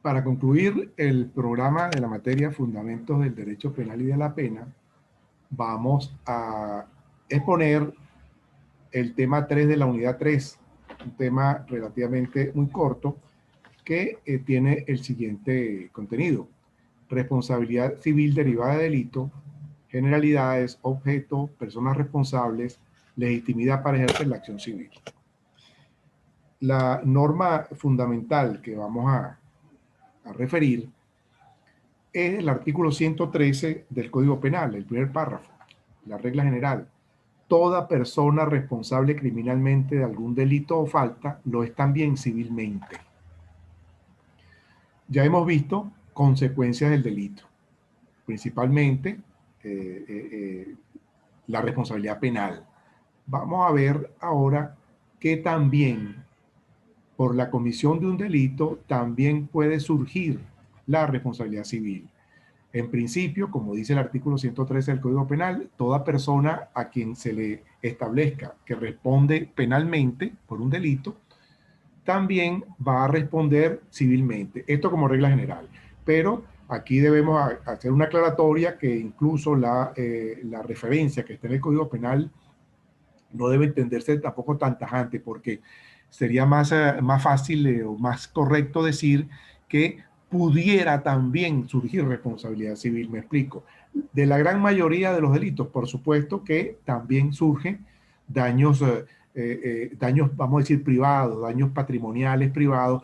Para concluir el programa de la materia Fundamentos del Derecho Penal y de la Pena, vamos a exponer el tema 3 de la unidad 3, un tema relativamente muy corto que tiene el siguiente contenido: responsabilidad civil derivada de delito, generalidades, objeto, personas responsables, legitimidad para ejercer la acción civil. La norma fundamental que vamos a referir es el artículo 113 del Código Penal, el primer párrafo, la regla general. Toda persona responsable criminalmente de algún delito o falta lo es también civilmente. Ya hemos visto consecuencias del delito, principalmente la responsabilidad penal. Vamos a ver ahora que también por la comisión de un delito también puede surgir la responsabilidad civil. En principio, como dice el artículo 113 del Código Penal, toda persona a quien se le establezca que responde penalmente por un delito, también va a responder civilmente. Esto como regla general. Pero aquí debemos hacer una aclaratoria que incluso la referencia que está en el Código Penal no debe entenderse tampoco tan tajante, porque sería más fácil o más correcto decir que pudiera también surgir responsabilidad civil. Me explico. De la gran mayoría de los delitos, por supuesto que también surgen daños, daños, vamos a decir, privados, daños patrimoniales privados,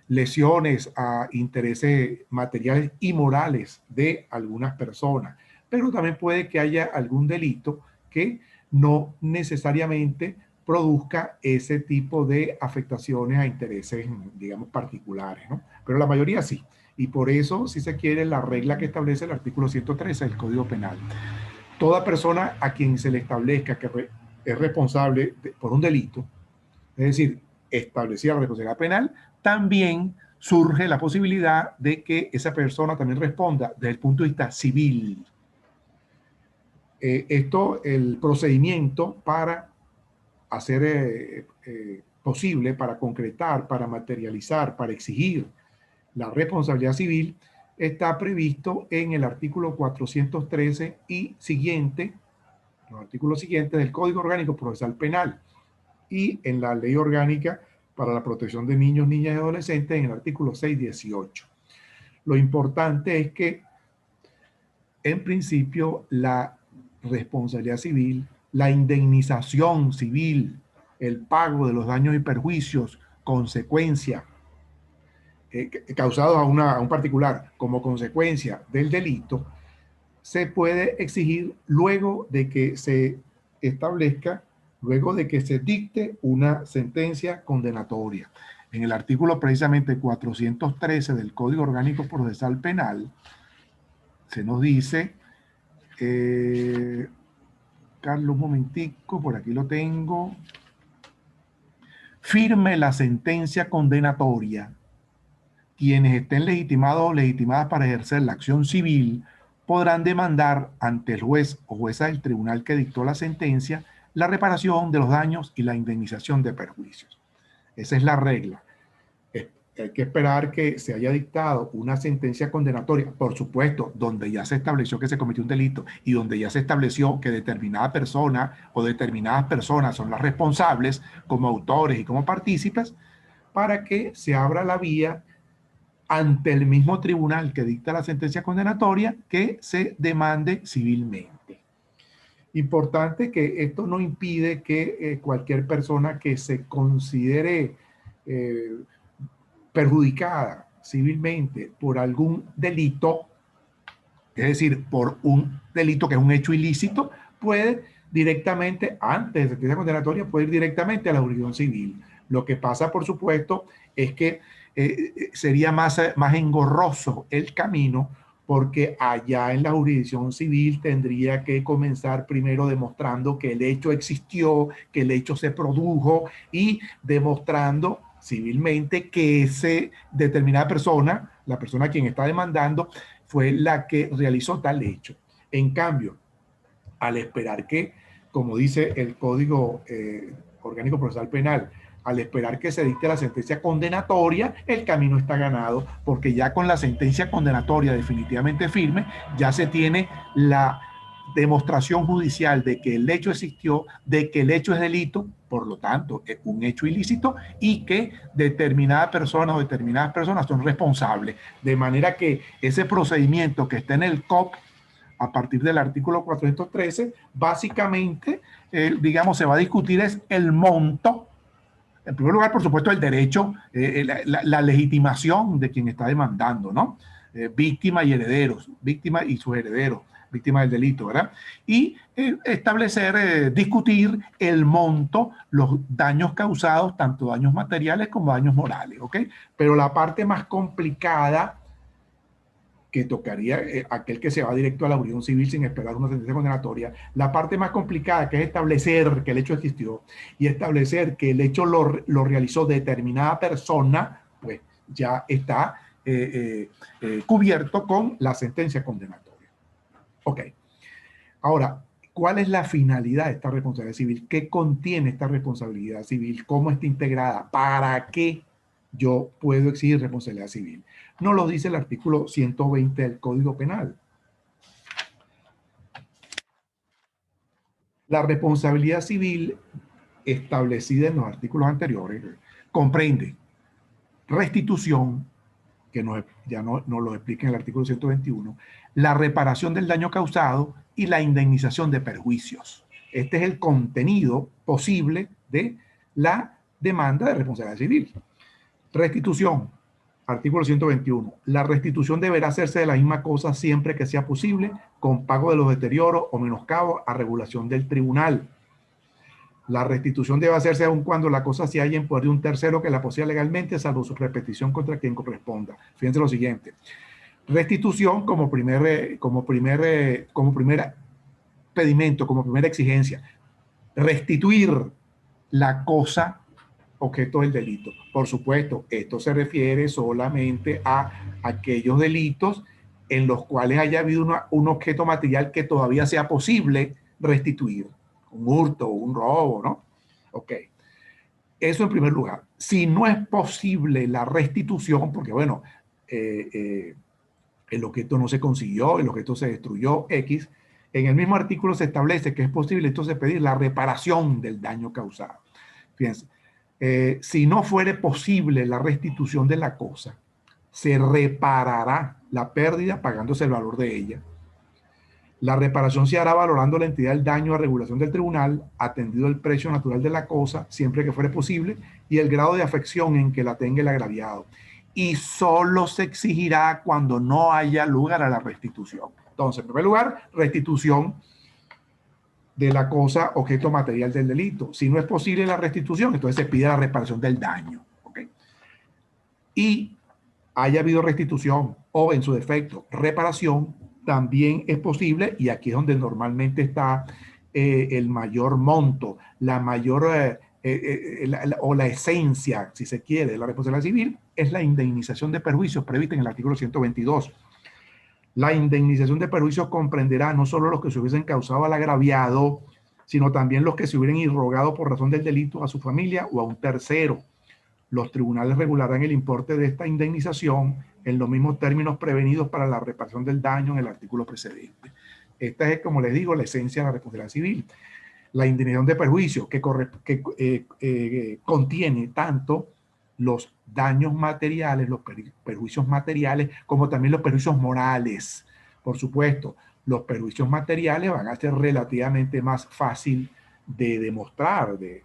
lesiones a intereses materiales y morales de algunas personas. Pero también puede que haya algún delito que no necesariamente produzca ese tipo de afectaciones a intereses, digamos, particulares, ¿no? Pero la mayoría sí. Y por eso, si se quiere, la regla que establece el artículo 113 del Código Penal. Toda persona a quien se le establezca que es responsable por un delito, es decir, establecida la responsabilidad penal, también surge la posibilidad de que esa persona también responda desde el punto de vista civil. El procedimiento para hacer posible, para concretar, para materializar, para exigir la responsabilidad civil, está previsto en el artículo 413 y siguiente, los artículos siguientes del Código Orgánico Procesal Penal, y en la Ley Orgánica para la Protección de Niños, Niñas y Adolescentes en el artículo 618. Lo importante es que, en principio, la responsabilidad civil, la indemnización civil, el pago de los daños y perjuicios, consecuencia, causados a un particular como consecuencia del delito, se puede exigir luego de que se establezca, luego de que se dicte una sentencia condenatoria. En el artículo precisamente 413 del Código Orgánico Procesal Penal, se nos dice, Carlos, un momentico, por aquí lo tengo. Firme la sentencia condenatoria. Quienes estén legitimados o legitimadas para ejercer la acción civil podrán demandar ante el juez o jueza del tribunal que dictó la sentencia la reparación de los daños y la indemnización de perjuicios. Esa es la regla. Hay que esperar que se haya dictado una sentencia condenatoria, por supuesto, donde ya se estableció que se cometió un delito y donde ya se estableció que determinada persona o determinadas personas son las responsables como autores y como partícipes, para que se abra la vía ante el mismo tribunal que dicta la sentencia condenatoria que se demande civilmente. Importante que esto no impide que cualquier persona que se considere perjudicada civilmente por algún delito, es decir, por un delito que es un hecho ilícito, puede directamente, antes de sentencia condenatoria, puede ir directamente a la jurisdicción civil. Lo que pasa, por supuesto, es que sería más engorroso el camino, porque allá en la jurisdicción civil tendría que comenzar primero demostrando que el hecho existió, que el hecho se produjo y demostrando civilmente que esa determinada persona, la persona a quien está demandando, fue la que realizó tal hecho. En cambio, al esperar que, como dice el Código Orgánico Procesal Penal, al esperar que se dicte la sentencia condenatoria, el camino está ganado, porque ya con la sentencia condenatoria definitivamente firme, ya se tiene la demostración judicial de que el hecho existió, de que el hecho es delito, por lo tanto, es un hecho ilícito y que determinada persona o determinadas personas son responsables. De manera que ese procedimiento que está en el COP, a partir del artículo 413, básicamente, digamos, se va a discutir es el monto. En primer lugar, por supuesto, el derecho, la legitimación de quien está demandando, ¿no? Víctima y herederos, víctima y sus herederos, víctima del delito, ¿verdad? Y establecer, discutir el monto, los daños causados, tanto daños materiales como daños morales, ¿ok? Pero la parte más complicada que tocaría aquel que se va directo a la jurisdicción civil sin esperar una sentencia condenatoria, la parte más complicada, que es establecer que el hecho existió y establecer que el hecho lo realizó determinada persona, pues ya está cubierto con la sentencia condenatoria. Ok. Ahora, ¿cuál es la finalidad de esta responsabilidad civil? ¿Qué contiene esta responsabilidad civil? ¿Cómo está integrada? ¿Para qué yo puedo exigir responsabilidad civil? Nos lo dice el artículo 120 del Código Penal. La responsabilidad civil establecida en los artículos anteriores comprende restitución, que ya no lo explica en el artículo 121, la reparación del daño causado y la indemnización de perjuicios. Este es el contenido posible de la demanda de responsabilidad civil. Restitución, artículo 121. La restitución deberá hacerse de la misma cosa siempre que sea posible, con pago de los deterioros o menoscabos a regulación del tribunal. La restitución debe hacerse aun cuando la cosa se halla en poder de un tercero que la posea legalmente, salvo su repetición contra quien corresponda. Fíjense lo siguiente. Restitución como primer pedimento, como primera exigencia. Restituir la cosa objeto del delito. Por supuesto, esto se refiere solamente a aquellos delitos en los cuales haya habido un objeto material que todavía sea posible restituir. Un hurto, un robo, ¿no? Ok. Eso en primer lugar. Si no es posible la restitución, porque bueno, el objeto no se consiguió, el objeto se destruyó, X, en el mismo artículo se establece que es posible entonces pedir la reparación del daño causado. Fíjense, si no fuere posible la restitución de la cosa, se reparará la pérdida pagándose el valor de ella. La reparación se hará valorando la entidad del daño a regulación del tribunal, atendido el precio natural de la cosa, siempre que fuere posible, y el grado de afección en que la tenga el agraviado. Y solo se exigirá cuando no haya lugar a la restitución. Entonces, en primer lugar, restitución de la cosa objeto material del delito. Si no es posible la restitución, entonces se pide la reparación del daño. ¿Okay? Y haya habido restitución o, en su defecto, reparación, también es posible, y aquí es donde normalmente está el mayor monto, la mayor o la esencia, si se quiere, de la responsabilidad civil, es la indemnización de perjuicios prevista en el artículo 122. La indemnización de perjuicios comprenderá no solo los que se hubiesen causado al agraviado, sino también los que se hubieran irrogado por razón del delito a su familia o a un tercero. Los tribunales regularán el importe de esta indemnización en los mismos términos prevenidos para la reparación del daño en el artículo precedente. Esta es, como les digo, la esencia de la responsabilidad civil. La indemnización de perjuicio que contiene tanto los daños materiales, los perjuicios materiales, como también los perjuicios morales. Por supuesto, los perjuicios materiales van a ser relativamente más fácil de demostrar, de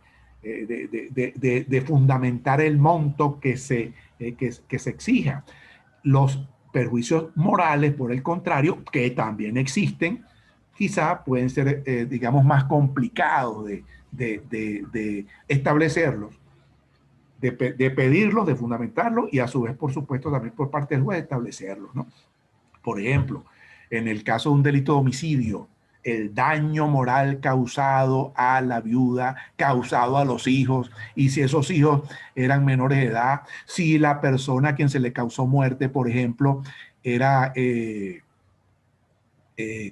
fundamentar el monto que se exija. Los perjuicios morales, por el contrario, que también existen, quizá pueden ser, digamos, más complicados de establecerlos, de pedirlos, de fundamentarlos y a su vez, por supuesto, también por parte del juez establecerlos, ¿no? Por ejemplo, en el caso de un delito de homicidio, el daño moral causado a la viuda, causado a los hijos, y si esos hijos eran menores de edad, si la persona a quien se le causó muerte, por ejemplo, era,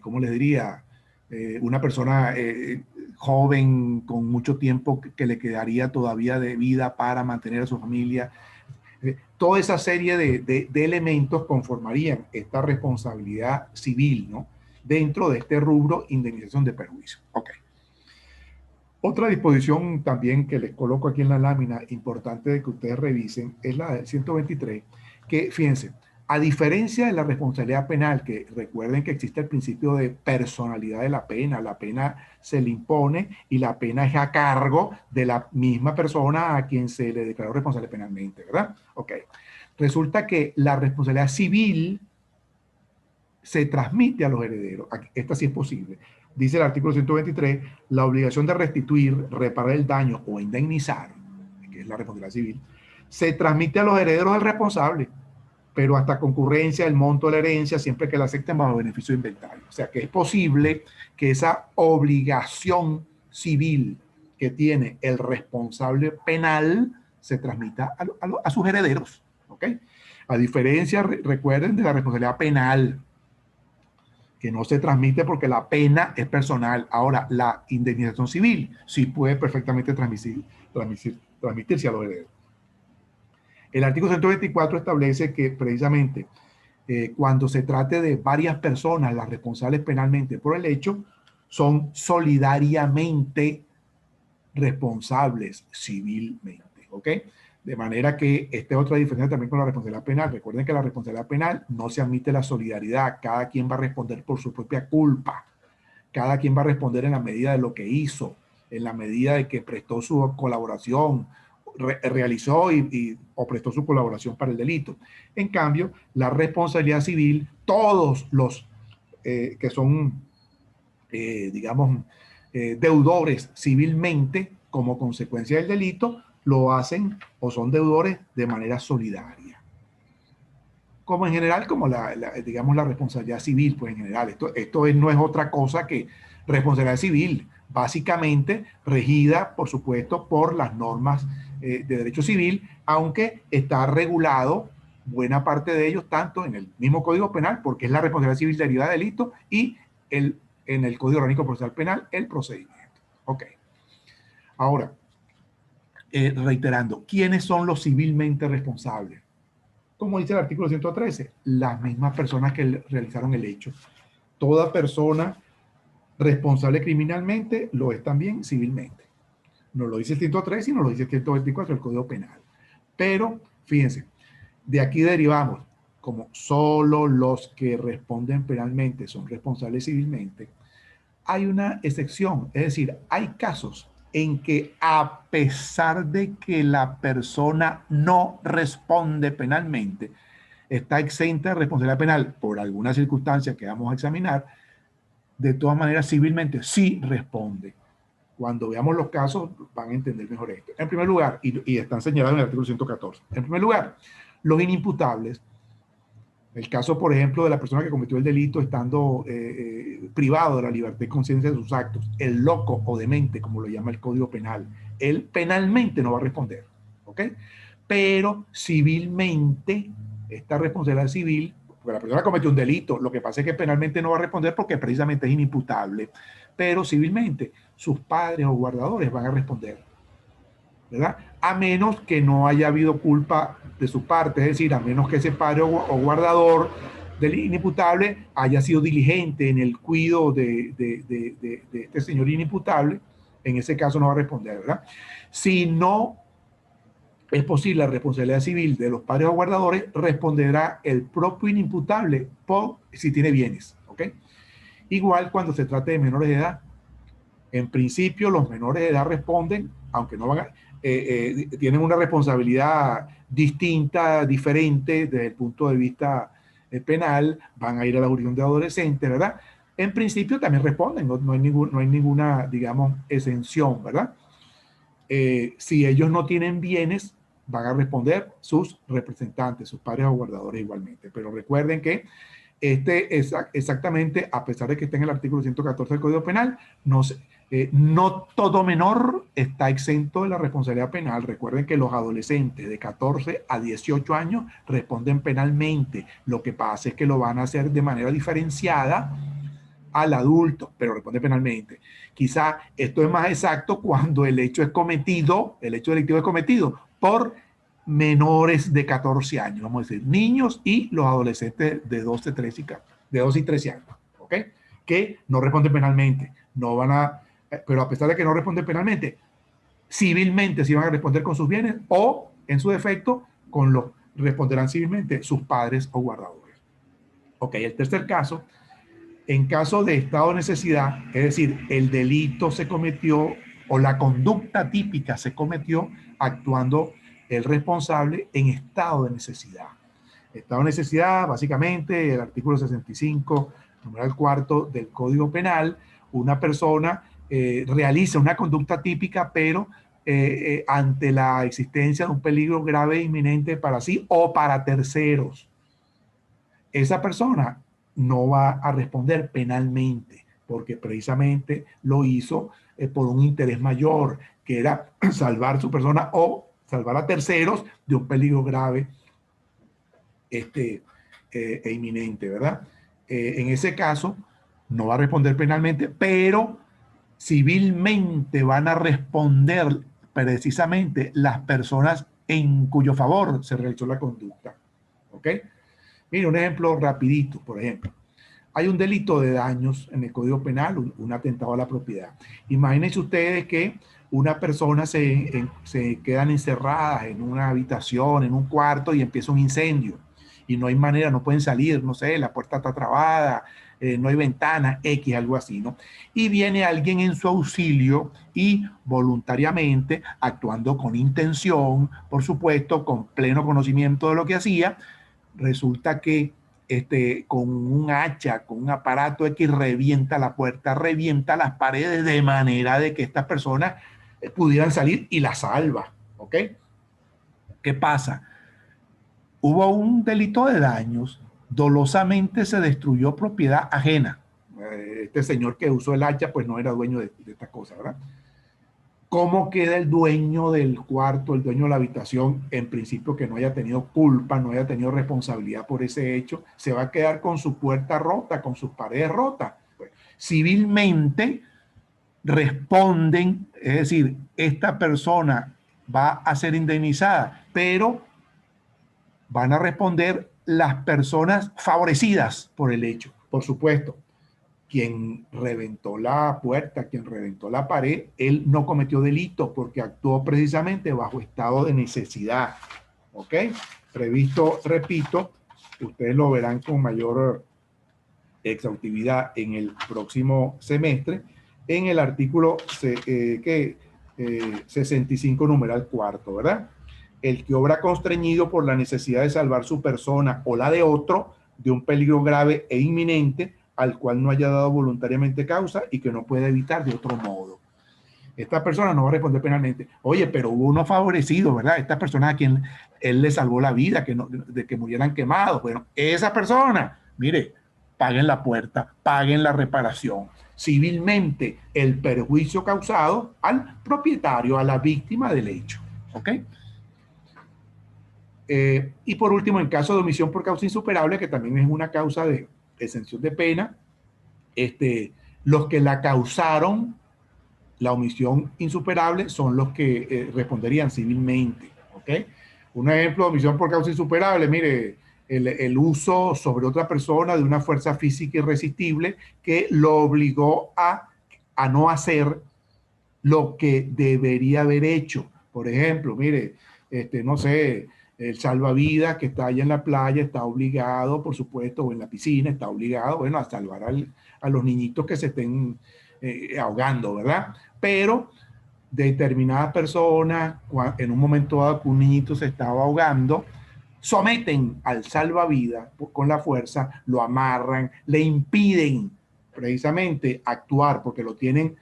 ¿cómo les diría? Una persona joven con mucho tiempo que le quedaría todavía de vida para mantener a su familia. Toda esa serie de elementos conformarían esta responsabilidad civil, ¿no? Dentro de este rubro, indemnización de perjuicio. Ok. Otra disposición también que les coloco aquí en la lámina, importante de que ustedes revisen, es la del 123, que fíjense, a diferencia de la responsabilidad penal, que recuerden que existe el principio de personalidad de la pena se le impone y la pena es a cargo de la misma persona a quien se le declaró responsable penalmente, ¿verdad? Ok. Resulta que la responsabilidad civil se transmite a los herederos. Esta sí es posible. Dice el artículo 123, la obligación de restituir, reparar el daño o indemnizar, que es la responsabilidad civil, se transmite a los herederos del responsable, pero hasta concurrencia del monto de la herencia, siempre que la acepten bajo beneficio de inventario. O sea que es posible que esa obligación civil que tiene el responsable penal se transmita a sus herederos. ¿Ok? A diferencia, recuerden, de la responsabilidad penal, que no se transmite porque la pena es personal. Ahora, la indemnización civil sí puede perfectamente transmitirse a los herederos. El artículo 124 establece que precisamente cuando se trate de varias personas las responsables penalmente por el hecho, son solidariamente responsables civilmente. ¿Ok? De manera que esta es otra diferencia también con la responsabilidad penal. Recuerden que la responsabilidad penal no se admite la solidaridad. Cada quien va a responder por su propia culpa. Cada quien va a responder en la medida de lo que hizo, en la medida de que prestó su colaboración, realizó o prestó su colaboración para el delito. En cambio, la responsabilidad civil, todos los que son, digamos, deudores civilmente como consecuencia del delito, lo hacen o son deudores de manera solidaria. Como en general, como digamos, la responsabilidad civil, pues en general, esto no es otra cosa que responsabilidad civil, básicamente regida, por supuesto, por las normas de derecho civil, aunque está regulado buena parte de ellos, tanto en el mismo Código Penal, porque es la responsabilidad civil derivada de delito, y en el Código Orgánico Procesal Penal, el procedimiento. Ok. Ahora, reiterando, ¿quiénes son los civilmente responsables? Como dice el artículo 113, las mismas personas que realizaron el hecho. Toda persona responsable criminalmente lo es también civilmente. No lo dice el 113 y no lo dice el 124 del Código Penal. Pero, fíjense, de aquí derivamos, como solo los que responden penalmente son responsables civilmente, hay una excepción, es decir, hay casos en que a pesar de que la persona no responde penalmente, está exenta de responsabilidad penal por alguna circunstancia que vamos a examinar, de todas maneras civilmente sí responde. Cuando veamos los casos van a entender mejor esto. En primer lugar, y están señalados en el artículo 114, en primer lugar, los inimputables. El caso, por ejemplo, de la persona que cometió el delito estando privado de la libertad y conciencia de sus actos, el loco o demente, como lo llama el Código Penal, él penalmente no va a responder, ¿ok? Pero civilmente, esta responsabilidad civil, porque la persona cometió un delito, lo que pasa es que penalmente no va a responder porque precisamente es inimputable, pero civilmente sus padres o guardadores van a responder, ¿verdad? A menos que no haya habido culpa de su parte, es decir, a menos que ese padre o guardador del inimputable haya sido diligente en el cuidado de este señor inimputable, en ese caso no va a responder, ¿verdad? Si no es posible la responsabilidad civil de los padres o guardadores, responderá el propio inimputable por si tiene bienes, ¿ok? Igual cuando se trate de menores de edad. En principio, los menores de edad responden, aunque no van a, tienen una responsabilidad distinta, diferente desde el punto de vista penal, van a ir a la jurisdicción de adolescentes, ¿verdad? En principio también responden, no hay ninguna, digamos, exención, ¿verdad? Si ellos no tienen bienes, van a responder sus representantes, sus padres o guardadores igualmente. Pero recuerden que exactamente, a pesar de que está en el artículo 114 del Código Penal, no todo menor está exento de la responsabilidad penal. Recuerden que los adolescentes de 14 a 18 años responden penalmente. Lo que pasa es que lo van a hacer de manera diferenciada al adulto, pero responde penalmente. Quizá esto es más exacto cuando el hecho es cometido, el hecho delictivo es cometido por menores de 14 años, vamos a decir, niños y los adolescentes de 12, 13 de 12 y 13 años, ¿ok? Que no responden penalmente, no van a, pero a pesar de que no responden penalmente, civilmente sí van a responder con sus bienes o, en su defecto, responderán civilmente sus padres o guardadores. Ok, el tercer caso, en caso de estado de necesidad, es decir, el delito se cometió o la conducta típica se cometió actuando el responsable en estado de necesidad. Estado de necesidad, básicamente, el artículo 65, numeral cuarto del Código Penal, una persona realiza una conducta típica, pero ante la existencia de un peligro grave e inminente para sí o para terceros. Esa persona no va a responder penalmente, porque precisamente lo hizo por un interés mayor, que era salvar su persona o salvar a terceros de un peligro grave e inminente, ¿verdad? En ese caso, no va a responder penalmente, pero civilmente van a responder precisamente las personas en cuyo favor se realizó la conducta. ¿Ok? Mire, un ejemplo rapidito, por ejemplo. Hay un delito de daños en el Código Penal, un atentado a la propiedad. Imagínense ustedes que una persona se quedan encerradas en una habitación, en un cuarto y empieza un incendio. Y no hay manera, no pueden salir, no sé, la puerta está trabada, no hay ventana, X, algo así, ¿no? Y viene alguien en su auxilio y voluntariamente, actuando con intención, por supuesto, con pleno conocimiento de lo que hacía, resulta que con un hacha, con un aparato X, revienta la puerta, revienta las paredes de manera de que estas personas pudieran salir y la salva. ¿Ok? ¿Qué pasa? Hubo un delito de daños, dolosamente se destruyó propiedad ajena. Este señor que usó el hacha pues no era dueño de esta cosa, ¿verdad? ¿Cómo queda el dueño del cuarto, el dueño de la habitación? En principio que no haya tenido culpa, no haya tenido responsabilidad por ese hecho, se va a quedar con su puerta rota, con sus paredes rotas. Pues, civilmente responden, es decir, esta persona va a ser indemnizada, pero van a responder las personas favorecidas por el hecho, por supuesto. Quien reventó la puerta, quien reventó la pared, él no cometió delito porque actuó precisamente bajo estado de necesidad. ¿Ok? Previsto, repito, ustedes lo verán con mayor exhaustividad en el próximo semestre, en el artículo 65 numeral cuarto, ¿verdad? El que obra constreñido por la necesidad de salvar su persona o la de otro de un peligro grave e inminente al cual no haya dado voluntariamente causa y que no puede evitar de otro modo. Esta persona no va a responder penalmente. Oye, pero hubo uno favorecido, ¿verdad? Esta persona a quien él le salvó la vida, de que murieran quemados. Bueno, esa persona, mire, paguen la puerta, paguen la reparación. Civilmente, el perjuicio causado al propietario, a la víctima del hecho. ¿Ok? Y por último, en caso de omisión por causa insuperable, que también es una causa de exención de pena, los que la causaron, la omisión insuperable, son los que responderían civilmente. ¿Ok? Un ejemplo de omisión por causa insuperable, mire, el uso sobre otra persona de una fuerza física irresistible que lo obligó a no hacer lo que debería haber hecho. Por ejemplo, mire, no sé, el salvavidas que está allá en la playa está obligado, por supuesto, o en la piscina está obligado, bueno, a salvar a los niñitos que se estén ahogando, ¿verdad? Pero determinadas personas, en un momento dado que un niñito se estaba ahogando, someten al salvavidas con la fuerza, lo amarran, le impiden precisamente actuar porque lo tienen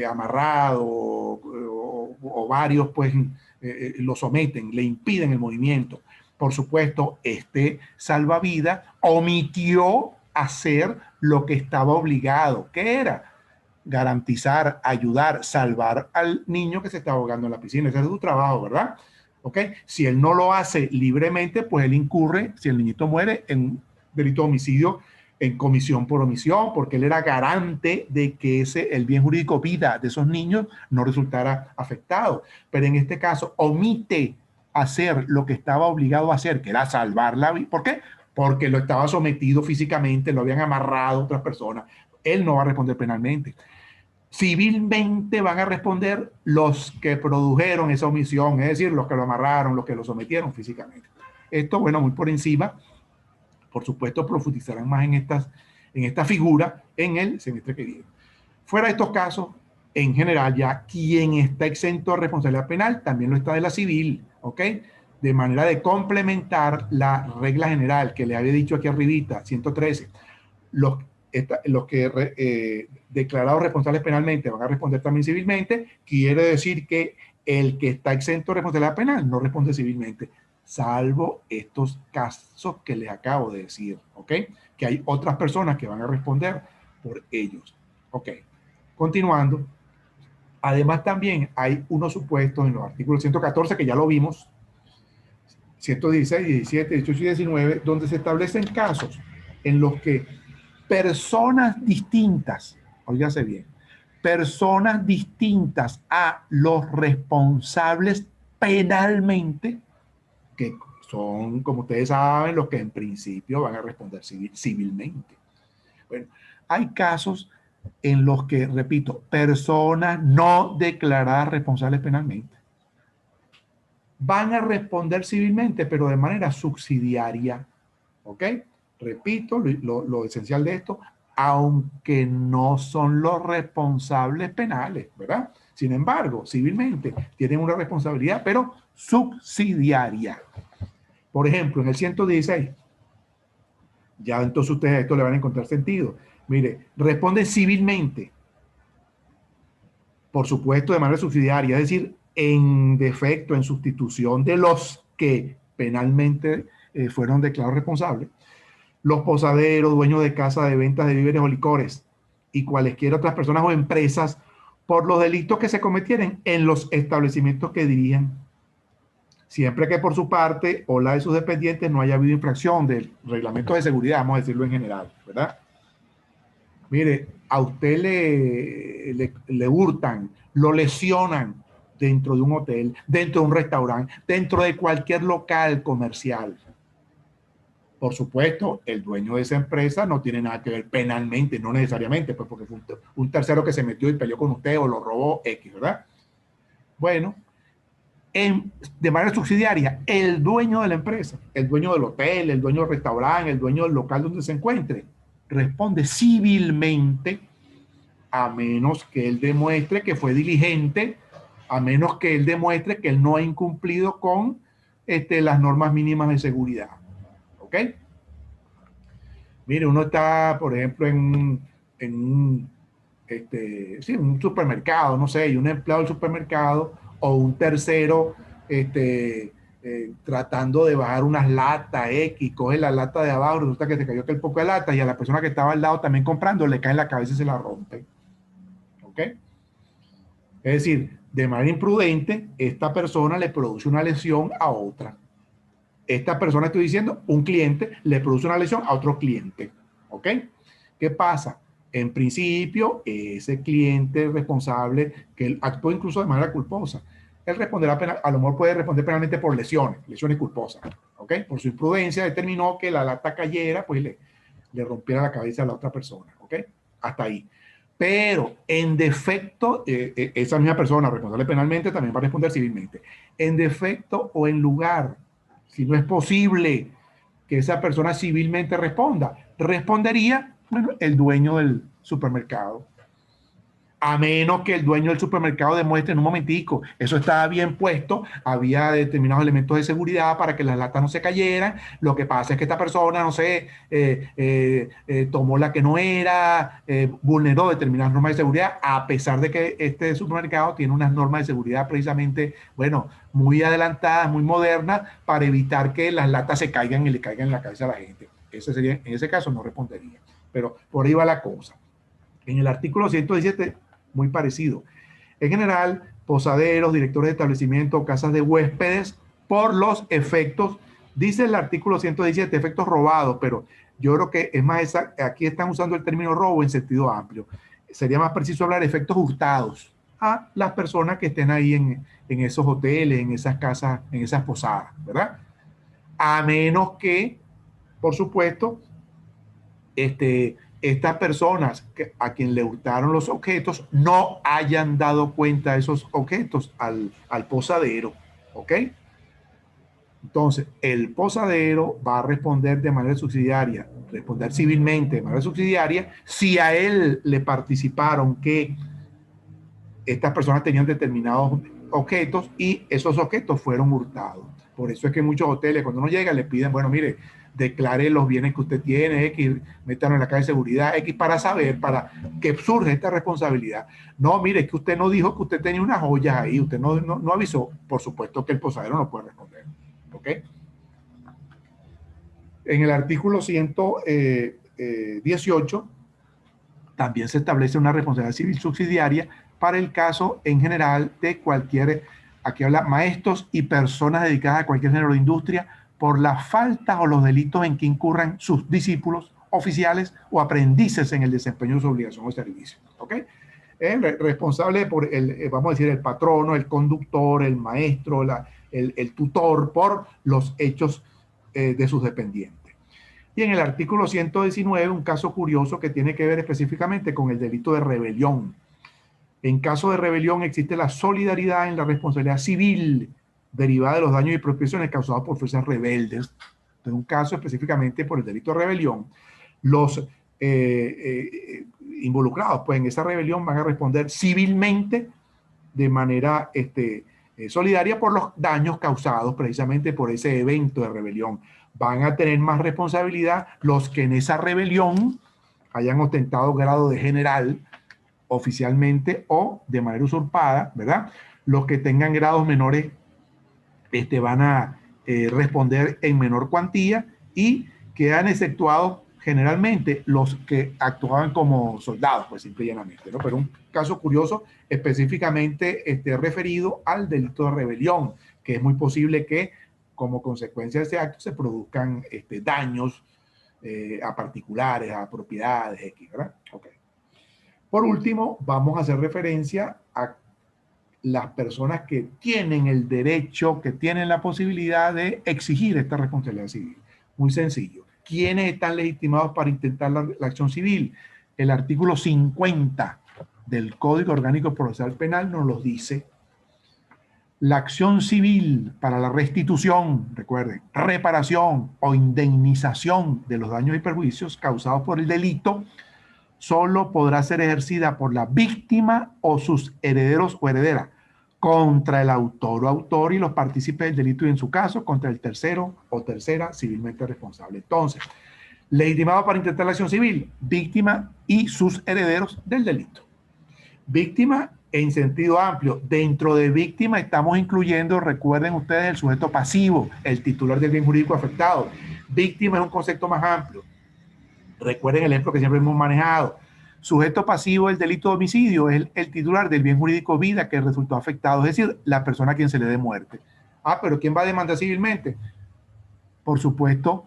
amarrado o varios pues lo someten, le impiden el movimiento. Por supuesto, este salvavidas omitió hacer lo que estaba obligado. ¿Qué era? Garantizar, ayudar, salvar al niño que se está ahogando en la piscina. Ese es su trabajo, ¿verdad? ¿Ok? Si él no lo hace libremente, pues él incurre, si el niñito muere, en delito de homicidio en comisión por omisión, porque él era garante de que el bien jurídico vida de esos niños no resultara afectado. Pero en este caso omite hacer lo que estaba obligado a hacer, que era salvar la vida. ¿Por qué? Porque lo estaba sometido físicamente, lo habían amarrado otras personas. Él no va a responder penalmente. Civilmente van a responder los que produjeron esa omisión, es decir, los que lo amarraron, los que lo sometieron físicamente. Esto, bueno, muy por encima. Por supuesto, profundizarán más en esta figura en el semestre que viene. Fuera de estos casos, en general, ya quien está exento de responsabilidad penal también lo está de la civil, ¿ok? De manera de complementar la regla general que le había dicho aquí arribita, 113. Los que declarados responsables penalmente van a responder también civilmente, quiere decir que el que está exento de responsabilidad penal no responde civilmente, salvo estos casos que les acabo de decir, ¿ok? Que hay otras personas que van a responder por ellos, ¿ok? Continuando, además también hay unos supuestos en los artículos 114, que ya lo vimos, 116, 17, 18 y 19, donde se establecen casos en los que personas distintas, óigase bien, personas distintas a los responsables penalmente, que son, como ustedes saben, los que en principio van a responder civilmente. Bueno, hay casos en los que, repito, personas no declaradas responsables penalmente van a responder civilmente, pero de manera subsidiaria. ¿Ok? Repito, lo esencial de esto, aunque no son los responsables penales, ¿verdad? Sin embargo, civilmente tienen una responsabilidad, pero subsidiaria. Por ejemplo, en el 116, ya entonces ustedes a esto le van a encontrar sentido. Mire, responde civilmente, por supuesto de manera subsidiaria, es decir, en defecto, en sustitución de los que penalmente fueron declarados responsables, los posaderos, dueños de casa de ventas de víveres o licores y cualesquiera otras personas o empresas por los delitos que se cometieran en los establecimientos que dirijan, siempre que por su parte o la de sus dependientes no haya habido infracción del reglamento de seguridad, vamos a decirlo en general, ¿verdad? Mire, a usted le hurtan, lo lesionan dentro de un hotel, dentro de un restaurante, dentro de cualquier local comercial. Por supuesto, el dueño de esa empresa no tiene nada que ver penalmente, no necesariamente, pues porque fue un tercero que se metió y peleó con usted o lo robó X, ¿verdad? Bueno, de manera subsidiaria, el dueño de la empresa, el dueño del hotel, el dueño del restaurante, el dueño del local donde se encuentre, responde civilmente, a menos que él demuestre que fue diligente, a menos que él demuestre que él no ha incumplido con las normas mínimas de seguridad. ¿Ok? Mire, uno está, por ejemplo, sí, un supermercado, no sé, y un empleado del supermercado o un tercero tratando de bajar unas latas X, coge la lata de abajo, resulta que se cayó aquel poco de lata y a la persona que estaba al lado también comprando le cae en la cabeza y se la rompe. ¿Ok? Es decir, de manera imprudente, esta persona le produce una lesión a otra. Esta persona, estoy diciendo, un cliente le produce una lesión a otro cliente. ¿Ok? ¿Qué pasa? En principio, ese cliente responsable que actuó incluso de manera culposa, él responderá penal, a lo mejor puede responder penalmente por lesiones culposas. ¿Ok? Por su imprudencia determinó que la lata cayera, pues le rompiera la cabeza a la otra persona. ¿Ok? Hasta ahí. Pero en defecto, esa misma persona responsable penalmente también va a responder civilmente. En defecto o en lugar, si no es posible que esa persona civilmente responda, respondería, bueno, el dueño del supermercado. A menos que el dueño del supermercado demuestre en un momentico, eso estaba bien puesto, había determinados elementos de seguridad para que las latas no se cayeran. Lo que pasa es que esta persona, no sé, tomó la que no era, vulneró determinadas normas de seguridad, a pesar de que este supermercado tiene unas normas de seguridad precisamente, bueno, muy adelantadas, muy modernas, para evitar que las latas se caigan y le caigan en la cabeza a la gente. En ese caso no respondería. Pero por ahí va la cosa. En el artículo 117, muy parecido. En general, posaderos, directores de establecimiento, casas de huéspedes, por los efectos Dice el artículo 117, efectos robados, pero yo creo que es más, aquí están usando el término robo en sentido amplio. Sería más preciso hablar de efectos hurtados a las personas que estén ahí en esos hoteles, en esas casas, en esas posadas, ¿verdad? A menos que, por supuesto, estas personas a quien le hurtaron los objetos no hayan dado cuenta de esos objetos al posadero, ¿ok? Entonces, el posadero va a responder de manera subsidiaria, responder civilmente de manera subsidiaria, si a él le participaron que estas personas tenían determinados objetos y esos objetos fueron hurtados. Por eso es que muchos hoteles, cuando uno llega, le piden, bueno, mire, declare los bienes que usted tiene, X, métanos en la caja de seguridad, X, para saber, para que surge esta responsabilidad. No, mire, es que usted no dijo que usted tenía unas joyas ahí, usted no avisó. Por supuesto que el posadero no puede responder. ¿Ok? En el artículo 118 también se establece una responsabilidad civil subsidiaria para el caso en general de cualquier, aquí habla maestros y personas dedicadas a cualquier género de industria por las faltas o los delitos en que incurran sus discípulos, oficiales o aprendices en el desempeño de su obligación o servicio. ¿Ok? El responsable por vamos a decir, el patrono, el conductor, el maestro, el tutor por los hechos de sus dependientes. Y en el artículo 119, un caso curioso que tiene que ver específicamente con el delito de rebelión. En caso de rebelión existe la solidaridad en la responsabilidad civil derivada de los daños y expropiaciones causados por fuerzas rebeldes. En un caso específicamente por el delito de rebelión, los involucrados pues, en esa rebelión van a responder civilmente de manera solidaria por los daños causados precisamente por ese evento de rebelión. Van a tener más responsabilidad los que en esa rebelión hayan ostentado grado de general oficialmente o de manera usurpada, ¿verdad? Los que tengan grados menores van a responder en menor cuantía y quedan exceptuados generalmente los que actuaban como soldados, pues simple y llanamente, ¿no? Pero un caso curioso específicamente referido al delito de rebelión, que es muy posible que como consecuencia de ese acto se produzcan daños a particulares, a propiedades, X, ¿verdad? Okay. Por último, vamos a hacer referencia a las personas que tienen el derecho, que tienen la posibilidad de exigir esta responsabilidad civil. Muy sencillo. ¿Quiénes están legitimados para intentar la acción civil? El artículo 50 del Código Orgánico Procesal Penal nos lo dice. La acción civil para la restitución, recuerden, reparación o indemnización de los daños y perjuicios causados por el delito solo podrá ser ejercida por la víctima o sus herederos o herederas contra el autor o autor y los partícipes del delito y en su caso contra el tercero o tercera civilmente responsable. Entonces, legitimado para intentar la acción civil, víctima y sus herederos del delito. Víctima en sentido amplio. Dentro de víctima estamos incluyendo, recuerden ustedes, el sujeto pasivo, el titular del bien jurídico afectado. Víctima es un concepto más amplio. Recuerden el ejemplo que siempre hemos manejado. Sujeto pasivo del delito de homicidio es el titular del bien jurídico vida que resultó afectado, es decir, la persona a quien se le dé muerte. Ah, pero ¿quién va a demandar civilmente? Por supuesto,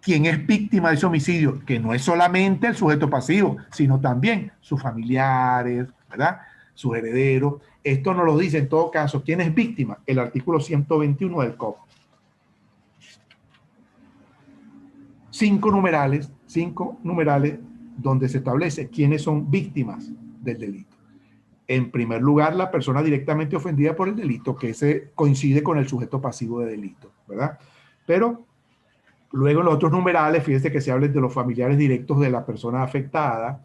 quien es víctima de ese homicidio, que no es solamente el sujeto pasivo, sino también sus familiares, ¿verdad? Sus herederos. Esto nos lo dice en todo caso. ¿Quién es víctima? El artículo 121 del COP. 5 numerales donde se establece quiénes son víctimas del delito. En primer lugar, la persona directamente ofendida por el delito, que se coincide con el sujeto pasivo de delito, ¿verdad? Pero luego en los otros numerales, fíjense que se habla de los familiares directos de la persona afectada,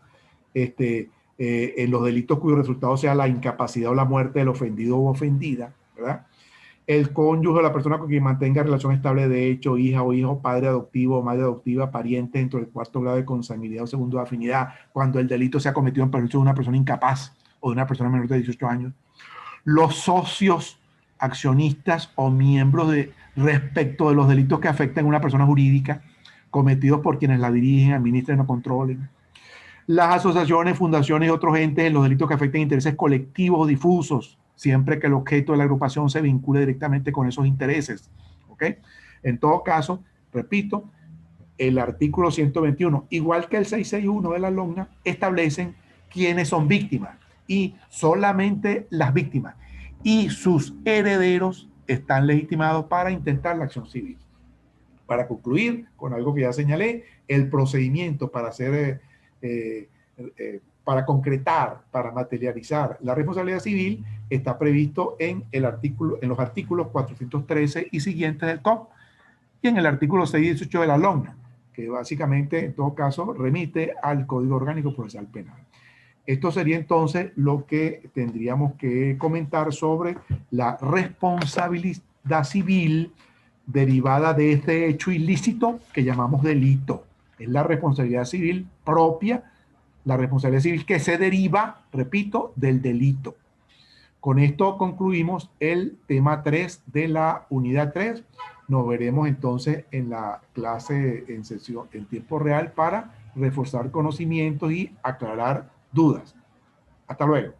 en los delitos cuyo resultado sea la incapacidad o la muerte del ofendido o ofendida, ¿verdad? El cónyuge o la persona con quien mantenga relación estable de hecho, hija o hijo, padre adoptivo o madre adoptiva, pariente dentro del cuarto grado de consanguinidad o segundo de afinidad, cuando el delito se ha cometido en perjuicio de una persona incapaz o de una persona menor de 18 años. Los socios, accionistas o miembros respecto de los delitos que afectan a una persona jurídica cometidos por quienes la dirigen, administran o controlen. Las asociaciones, fundaciones y otros entes en los delitos que afecten intereses colectivos o difusos, siempre que el objeto de la agrupación se vincule directamente con esos intereses. ¿Ok? En todo caso, repito, el artículo 121, igual que el 661 de la LOGNA, establecen quiénes son víctimas y solamente las víctimas y sus herederos están legitimados para intentar la acción civil. Para concluir con algo que ya señalé, el procedimiento para hacer, para concretar, para materializar la responsabilidad civil está previsto en los artículos 413 y siguientes del COP y en el artículo 618 de la LOGNA, que básicamente, en todo caso, remite al Código Orgánico Procesal Penal. Esto sería entonces lo que tendríamos que comentar sobre la responsabilidad civil derivada de este hecho ilícito que llamamos delito. Es la responsabilidad civil propia, la responsabilidad civil que se deriva, repito, del delito. Con esto concluimos el tema 3 de la unidad 3. Nos veremos entonces en la clase en sesión en tiempo real para reforzar conocimientos y aclarar dudas. Hasta luego.